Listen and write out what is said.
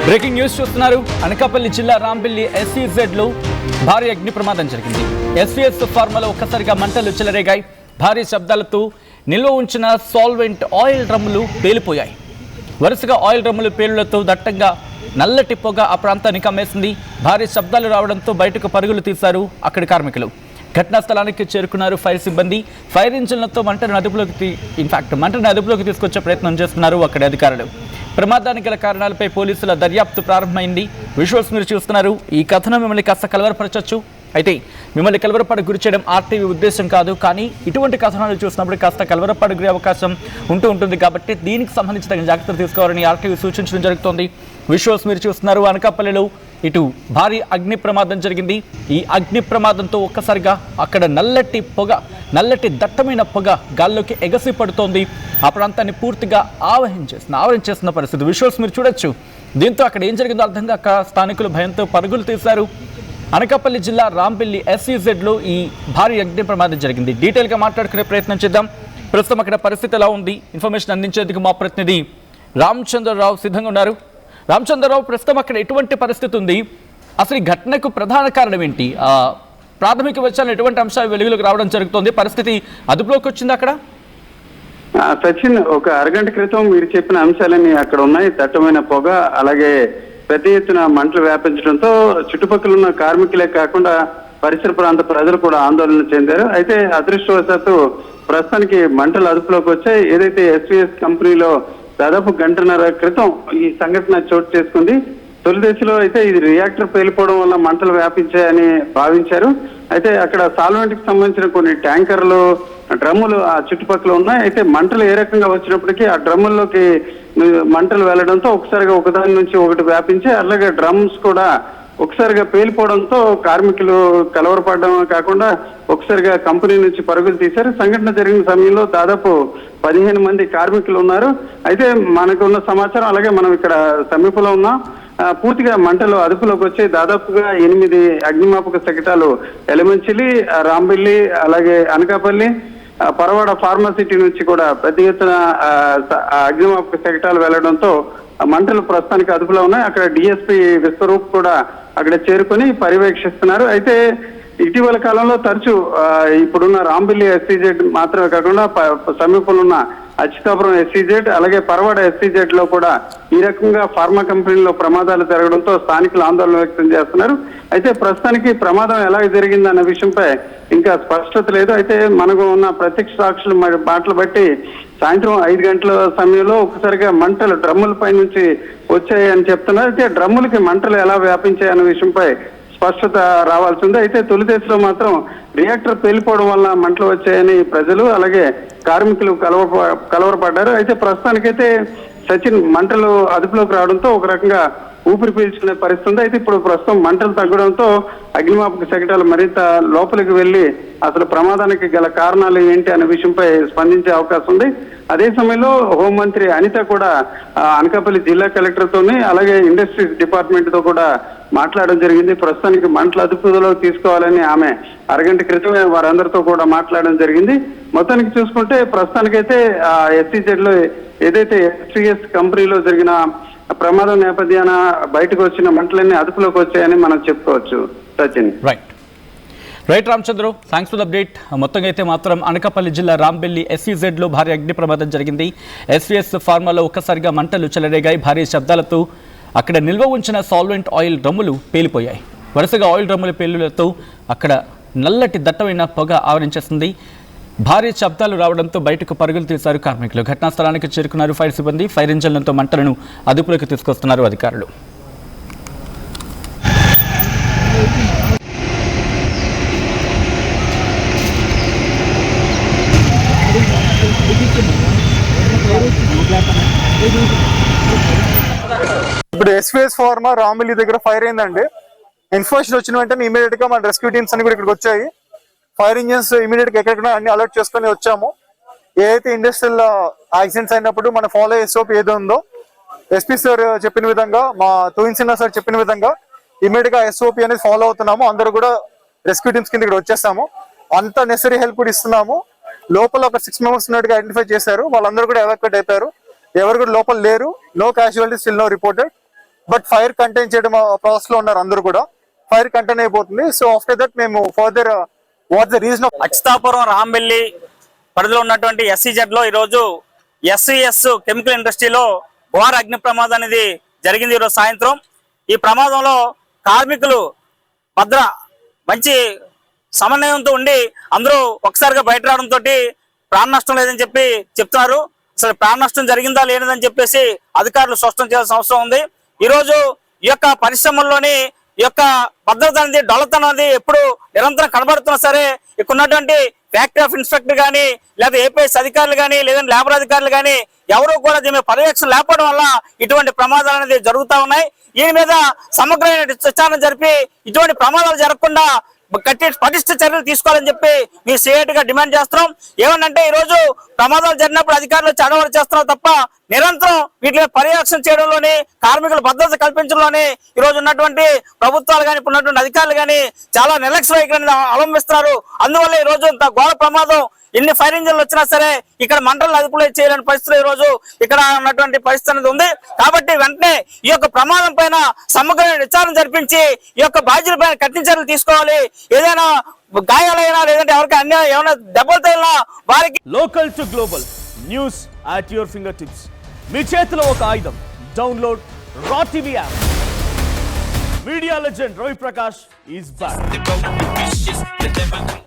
Breaking news చూస్తున్నారు. అనకాపల్లి జిల్లా Rampalli SEZ లో భారీ అగ్ని ప్రమాదం జరిగింది. SVS ఫార్మాలో ఒక్కసారిగా మంటలు చెలరేగాయి. భారీ శబ్దాలతో నిల్వ ఉంచిన సాల్వెంట్ ఆయిల్ డ్రమ్ములు పేలిపోయాయి. వరుసగా ఆయిల్ డ్రమ్ములు పేలులతో దట్టంగా నల్లటి పొగ ఆ ప్రాంతాన్ని కమ్మేసింది. భారీ శబ్దాలు రావడంతో బయటకు పరుగులు తీశారు అక్కడి కార్మికులు. ఘటనా స్థలానికి చేరుకున్నారు ఫైర్ సిబ్బంది. ఫైర్ ఇంజిన్లతో మంటను అదుపులోకి తీసుకొచ్చే ప్రయత్నం చేస్తున్నారు అక్కడి అధికారులు. ప్రమాదానికి గల కారణాలపై పోలీసుల దర్యాప్తు ప్రారంభమైంది. విజువల్స్ మీరు చూస్తున్నారు. ఈ కథనం మిమ్మల్ని కాస్త కలవరపరచచ్చు. అయితే మిమ్మల్ని కలవరపడ గురి చేయడం RTV ఉద్దేశం కాదు. కానీ ఇటువంటి కథనాలు చూసినప్పుడు కాస్త కలవరపడ గురే అవకాశం ఉంటుంది. కాబట్టి దీనికి సంబంధించి తగిన జాగ్రత్తలు తీసుకోవాలని RTV సూచించడం జరుగుతోంది. విజువల్స్ మీరు చూస్తున్నారు. అనకాపల్లిలో ఇటు భారీ అగ్ని ప్రమాదం జరిగింది. ఈ అగ్ని ప్రమాదంతో ఒక్కసారిగా అక్కడ నల్లటి దట్టమైన పొగ గాల్లోకి ఎగసి పడుతోంది. ఆ ప్రాంతాన్ని పూర్తిగా ఆవరించేస్తున్న పరిస్థితి విజువల్స్ మీరు చూడొచ్చు. దీంతో అక్కడ ఏం జరిగిందో అర్థం కాక స్థానికులు భయంతో పరుగులు తీశారు. అనకాపల్లి జిల్లా రాంపల్లి SEZ లో ఈ భారీ అగ్ని ప్రమాదం జరిగింది. డీటెయిల్గా మాట్లాడుకునే ప్రయత్నం చేద్దాం. ప్రస్తుతం అక్కడ పరిస్థితి ఎలా ఉంది, ఇన్ఫర్మేషన్ అందించేందుకు మా ప్రతినిధి రామచంద్రరావు సిద్ధంగా ఉన్నారు. రామచంద్రరావు, ప్రస్తుతం అక్కడ ఎటువంటి పరిస్థితి ఉంది, అసలు ఈ ఘటనకు ప్రధాన కారణం ఏంటి, ప్రాథమిక విషయాలు ఎటువంటి అంశాలు వెలుగులోకి రావడం జరుగుతుంది, పరిస్థితి అదుపులోకి వచ్చింది అక్కడ? సచిన్, ఒక అరగంట క్రితం మీరు చెప్పిన అంశాలన్నీ అక్కడ ఉన్నాయి. దట్టమైన పొగ, అలాగే పెద్ద ఎత్తున మంటలు వ్యాపించడంతో చుట్టుపక్కల ఉన్న కార్మికులే కాకుండా పరిసర ప్రాంత ప్రజలు కూడా ఆందోళన చెందారు. అయితే అదృష్టవశాత్తు ప్రస్తుతానికి మంటలు అదుపులోకి వచ్చాయి. ఏదైతే SVS కంపెనీలో దాదాపు గంటన్నర క్రితం ఈ సంఘటన చోటు చేసుకుంది. తొలి దశలో అయితే ఇది రియాక్టర్ పేలిపోవడం వల్ల మంటలు వ్యాపించాయని భావించారు. అయితే అక్కడ సాల్వెంట్ కి సంబంధించిన కొన్ని ట్యాంకర్లు, డ్రమ్ములు ఆ చుట్టుపక్కల ఉన్నాయి. అయితే మంటలు ఏ రకంగా వచ్చినప్పటికీ ఆ డ్రమ్ముల్లోకి మంటలు వెళ్లడంతో ఒకసారిగా ఒకదాని నుంచి ఒకటి వ్యాపించి, అలాగే డ్రమ్స్ కూడా ఒకసారిగా పేలిపోవడంతో కార్మికులు కలవరపడడం కాకుండా ఒకసారిగా కంపెనీ నుంచి పరుగులు తీశారు. సంఘటన జరిగిన సమయంలో దాదాపు 15 మంది కార్మికులు ఉన్నారు. అయితే మనకు ఉన్న సమాచారం, అలాగే మనం ఇక్కడ సమీపంలో ఉన్నాం, పూర్తిగా మంటలు అదుపులోకి వచ్చి దాదాపుగా 8 అగ్నిమాపక శకటాలు ఎలమంచిలి, రాంబిల్లి, అలాగే అనకాపల్లి, పరవాడ ఫార్మాసిటీ నుంచి కూడా పెద్ద ఎత్తున అగ్నిమాపక శకటాలు వెళ్లడంతో మంటలు ప్రస్తుతానికి అదుపులో ఉన్నాయి. అక్కడ DSP విశ్వరూప్ కూడా అక్కడ చేరుకొని పర్యవేక్షిస్తున్నారు. అయితే ఇటీవల కాలంలో తరచూ ఇప్పుడున్న రాంబిల్లి SEZ మాత్రమే కాకుండా సమీపంలో ఉన్న అచ్యుతాపురం SEZ, అలాగే పరవాడ SEZ లో కూడా ఈ రకంగా ఫార్మా కంపెనీలో ప్రమాదాలు జరగడంతో స్థానికులు ఆందోళన వ్యక్తం చేస్తున్నారు. అయితే ప్రస్తుతానికి ప్రమాదం ఎలా జరిగిందన్న విషయంపై ఇంకా స్పష్టత లేదు. అయితే మనకు ఉన్న ప్రత్యక్ష సాక్షుల మాటలు బట్టి సాయంత్రం 5 గంటల సమయంలో ఒకసారిగా మంటలు డ్రమ్ములపై నుంచి వచ్చాయని చెప్తున్నారు. అయితే డ్రమ్ములకి మంటలు ఎలా వ్యాపించాయన్న విషయంపై స్పష్టత రావాల్సిందే. అయితే తొలి దశలో మాత్రం రియాక్టర్ పేలిపోవడం వల్ల మంటలు వచ్చాయని ప్రజలు, అలాగే కార్మికులు కలవరపడ్డారు. అయితే ప్రస్తుతానికైతే సచిన్, మంటలు అదుపులోకి రావడంతో ఒక రకంగా ఊపిరి పీల్చుకునే పరిస్థితి ఉంది. అయితే ఇప్పుడు ప్రస్తుతం మంటలు తగ్గడంతో అగ్నిమాపక శకటాలు మరింత లోపలికి వెళ్లి అసలు ప్రమాదానికి గల కారణాలు ఏంటి అనే విషయంపై స్పందించే అవకాశం ఉంది. అదే సమయంలో హోంమంత్రి అనిత కూడా అనకాపల్లి జిల్లా కలెక్టర్ తోని, అలాగే ఇండస్ట్రీస్ డిపార్ట్మెంట్ తో కూడా మాట్లాడడం జరిగింది. ప్రస్తుతానికి మంటల అదుపులో తీసుకోవాలని ఆమె అరగంట క్రితమే వారందరితో కూడా మాట్లాడడం జరిగింది. మొత్తానికి చూసుకుంటే ప్రస్తుతానికైతే SEZ లో ఏదైతే SVS కంపెనీలో జరిగిన ప్రమాదం నేపథ్యాన బయటకు వచ్చిన మంటలన్నీ అదుపులోకి వచ్చాయని మనం చెప్పుకోవచ్చు. Sachin. Right Ramachandru, thanks for the update. మొత్తంగా అయితే మాత్రం అనకాపల్లి జిల్లా రాంపల్లి SEZ లో భారీ అగ్ని ప్రమాదం జరిగింది. SVS ఫార్మాలో ఒక్కసారిగా మంటలు చెలరేగాయి. భారీ శబ్దాలతో అక్కడ నిల్వ ఉంచిన సాల్వెంట్ ఆయిల్ డ్రమ్ములు పేలిపోయాయి. వరుసగా ఆయిల్ డ్రమ్ముల పేలులతో అక్కడ నల్లటి దట్టమైన పొగ ఆవరించేస్తుంది. భారీ శబ్దాలు రావడంతో బయటకు పరుగులు తీశారు కార్మికులు. ఘటనా స్థలానికి చేరుకున్నారు ఫైర్ సిబ్బంది. ఫైర్ ఇంజన్లతో మంటలను అదుపులోకి తీసుకొస్తున్నారు అధికారులు. ఇప్పుడు SVS ఫార్మా రాంబిల్లి దగ్గర ఫైర్ అయిందండి. ఇన్ఫర్మేషన్ వచ్చిన వెంటనే ఇమీడియట్ గా మన రెస్క్యూ టీమ్స్ అన్ని కూడా ఇక్కడికి వచ్చాయి. ఫైర్ ఇంజిన్స్ ఇమీడియట్ గా ఎక్కడెక్కడ అన్ని అలర్ట్ చేసుకుని వచ్చాము. ఏదైతే ఇండస్ట్రియల్ యాక్సిడెంట్స్ అయినప్పుడు మన ఫాలో SOP ఏదో ఉందో SP సార్ చెప్పిన విధంగా, మా తోయిన్సిన్నా సార్ చెప్పిన విధంగా ఇమీడియట్ గా SOP అనేది ఫాలో అవుతున్నాము. అందరూ కూడా రెస్క్యూ టీమ్స్ కింద ఇక్కడ వచ్చేస్తాము. అంత నెసరీ హెల్ప్ కూడా ఇస్తున్నాము. లోపల ఒక 6 మెంబర్స్ ఉన్నట్టుగా ఐడెంటిఫై చేశారు. వాళ్ళందరూ కూడా ఎవాక్యుయేట్ అయిపోయారు. ఎవరు కూడా లోపల లేరు. No casualties, still no reported. But fire contain చేయడం ప్రాసెస్ లో ఉన్నారు అందరూ కూడా. ఫైర్ కంటైన్ అయిపోతుంది. సో ఆఫ్టర్ దట్ మేము further what's the reason of Achutapuram Rambilli పరిధిలో ఉన్నటువంటి SEZ లో ఈరోజు SVS కెమికల్ ఇండస్ట్రీలో ఘోర అగ్ని ప్రమాదం అనేది జరిగింది ఈరోజు సాయంత్రం. ఈ ప్రమాదంలో కార్మికులు మంచి సమన్వయంతో ఉండి అందరూ ఒకసారిగా బయట రావడంతో ప్రాణ నష్టం లేదని చెప్పి చెప్తున్నారు. అసలు ప్రాణ నష్టం జరిగిందా లేదని చెప్పేసి అధికారులు స్పష్టం చేయాల్సిన అవసరం ఉంది. ఈరోజు ఈ యొక్క పరిశ్రమల్లోని ఈ యొక్క భద్రత అనేది డొల్లతనం అనేది ఎప్పుడు నిరంతరం కనబడుతున్నా సరే ఇక్కడ ఉన్నటువంటి ఫ్యాక్టరీ ఆఫ్ ఇన్స్పెక్టర్ కానీ లేదా APS అధికారులు కానీ లేదంటే లేబర్ అధికారులు కానీ ఎవరు కూడా దీని పర్యవేక్షణ లేకపోవడం వల్ల ఇటువంటి ప్రమాదాలు అనేది జరుగుతూ ఉన్నాయి. దీని మీద సమగ్రమైన విచారణ జరిపి ఇటువంటి ప్రమాదాలు జరగకుండా పటిష్ట చర్యలు తీసుకోవాలని చెప్పి మీ CIT గా డిమాండ్ చేస్తున్నాం. ఏమనంటే ఈ రోజు ప్రమాదాలు జరిగినప్పుడు అధికారులు చడవడి చేస్తున్నారు తప్ప నిరంతరం వీటిని పర్యవేక్షణ చేయడంలోని కార్మికుల భద్రత కల్పించడంలోని ఈ రోజు ఉన్నటువంటి ప్రభుత్వాలు కానీ ఉన్నటువంటి అధికారులు కానీ చాలా నిర్లక్ష్య వైఖరిని అవలంబిస్తున్నారు. అందువల్ల ఈ రోజు ఇంత ఘోర ప్రమాదం ఎన్ని ఫైర్ ఇంజన్లు వచ్చినా సరే ఇక్కడ మంటలను అదుపులో చేయలేని పరిస్థితులు ఈ రోజు ఇక్కడ ఉన్నటువంటి పరిస్థితి అనేది ఉంది. కాబట్టి వెంటనే ఈ యొక్క ప్రమాదం పైన సమగ్రమైన విచారణ జరిపించి ఈ యొక్క బాధ్యుల పైన కఠిన చర్యలు తీసుకోవాలి. ఏదైనా గాయాలైనా లేదంటే ఎవరికి అన్యాయం ఏమైనా దెబ్బలు తగిలినా వారికి local to global news at your fingertips. మీ చేతిలో ఒక ఆయుధం. Download Raw TV app. Media legend Ravi Prakash is back.